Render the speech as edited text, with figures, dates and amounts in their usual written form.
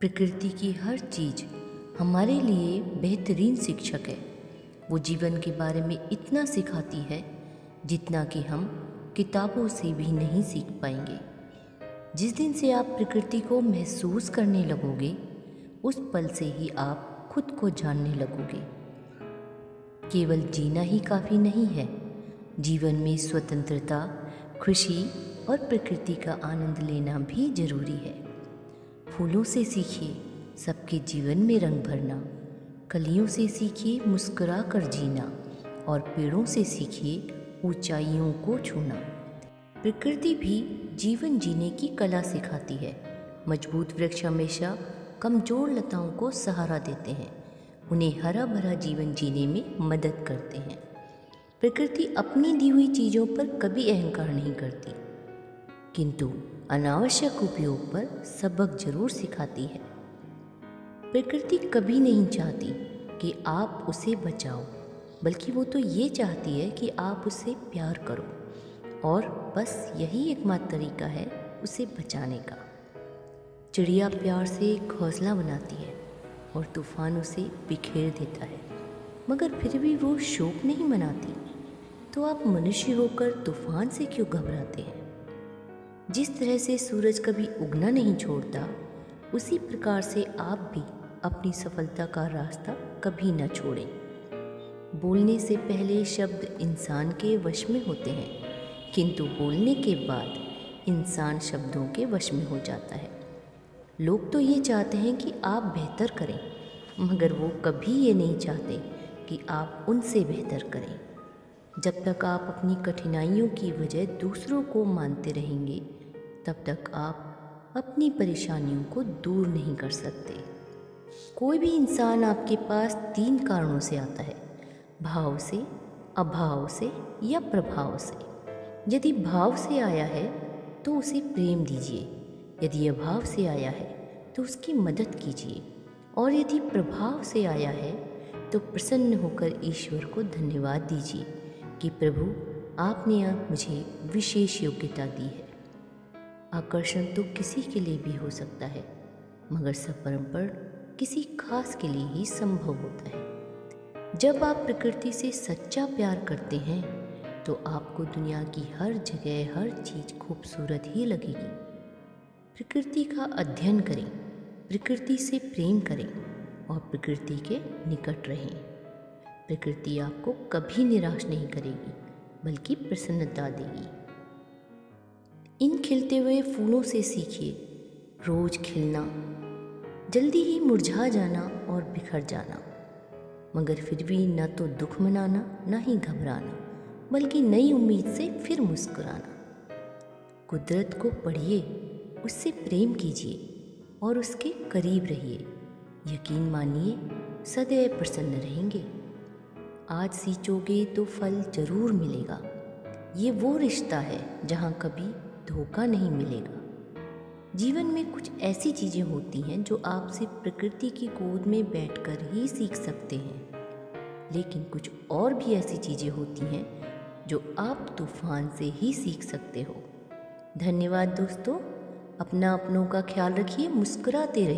प्रकृति की हर चीज़ हमारे लिए बेहतरीन शिक्षक है। वो जीवन के बारे में इतना सिखाती है जितना कि हम किताबों से भी नहीं सीख पाएंगे। जिस दिन से आप प्रकृति को महसूस करने लगोगे, उस पल से ही आप खुद को जानने लगोगे। केवल जीना ही काफ़ी नहीं है, जीवन में स्वतंत्रता, खुशी और प्रकृति का आनंद लेना भी ज़रूरी है। फूलों से सीखिए सबके जीवन में रंग भरना, कलियों से सीखिए मुस्कुरा कर जीना और पेड़ों से सीखिए ऊंचाइयों को छूना। प्रकृति भी जीवन जीने की कला सिखाती है। मजबूत वृक्ष हमेशा कमज़ोर लताओं को सहारा देते हैं, उन्हें हरा भरा जीवन जीने में मदद करते हैं। प्रकृति अपनी दी हुई चीज़ों पर कभी अहंकार नहीं करती, किंतु अनावश्यक उपयोग पर सबक जरूर सिखाती है। प्रकृति कभी नहीं चाहती कि आप उसे बचाओ, बल्कि वो तो ये चाहती है कि आप उसे प्यार करो, और बस यही एकमात्र तरीका है उसे बचाने का। चिड़िया प्यार से एक घोंसला बनाती है और तूफान उसे बिखेर देता है, मगर फिर भी वो शोक नहीं मनाती। तो आप मनुष्य होकर तूफान से क्यों घबराते हैं? जिस तरह से सूरज कभी उगना नहीं छोड़ता, उसी प्रकार से आप भी अपनी सफलता का रास्ता कभी न छोड़ें। बोलने से पहले शब्द इंसान के वश में होते हैं, किंतु बोलने के बाद इंसान शब्दों के वश में हो जाता है। लोग तो ये चाहते हैं कि आप बेहतर करें, मगर वो कभी ये नहीं चाहते कि आप उनसे बेहतर करें। जब तक आप अपनी कठिनाइयों की वजह दूसरों को मानते रहेंगे, तब तक आप अपनी परेशानियों को दूर नहीं कर सकते। कोई भी इंसान आपके पास 3 कारणों से आता है: भाव से, अभाव से या प्रभाव से। यदि भाव से आया है तो उसे प्रेम दीजिए, यदि अभाव से आया है तो उसकी मदद कीजिए, और यदि प्रभाव से आया है तो प्रसन्न होकर ईश्वर को धन्यवाद दीजिए कि प्रभु, आपने अब मुझे विशेष योग्यता दी है। आकर्षण तो किसी के लिए भी हो सकता है, मगर समर्पण किसी खास के लिए ही संभव होता है। जब आप प्रकृति से सच्चा प्यार करते हैं तो आपको दुनिया की हर जगह हर चीज़ खूबसूरत ही लगेगी। प्रकृति का अध्ययन करें, प्रकृति से प्रेम करें और प्रकृति के निकट रहें। प्रकृति आपको कभी निराश नहीं करेगी, बल्कि प्रसन्नता देगी। इन खिलते हुए फूलों से सीखिए रोज खिलना, जल्दी ही मुरझा जाना और बिखर जाना, मगर फिर भी न तो दुख मनाना न ही घबराना, बल्कि नई उम्मीद से फिर मुस्कुराना। कुदरत को पढ़िए, उससे प्रेम कीजिए और उसके करीब रहिए। यकीन मानिए, सदैव प्रसन्न रहेंगे। आज सींचोगे तो फल जरूर मिलेगा। ये वो रिश्ता है जहाँ कभी धोखा नहीं मिलेगा। जीवन में कुछ ऐसी चीज़ें होती हैं जो आपसे प्रकृति की गोद में बैठकर ही सीख सकते हैं, लेकिन कुछ और भी ऐसी चीज़ें होती हैं जो आप तूफान से ही सीख सकते हो। धन्यवाद दोस्तों, अपना अपनों का ख्याल रखिए, मुस्कुराते रहिए।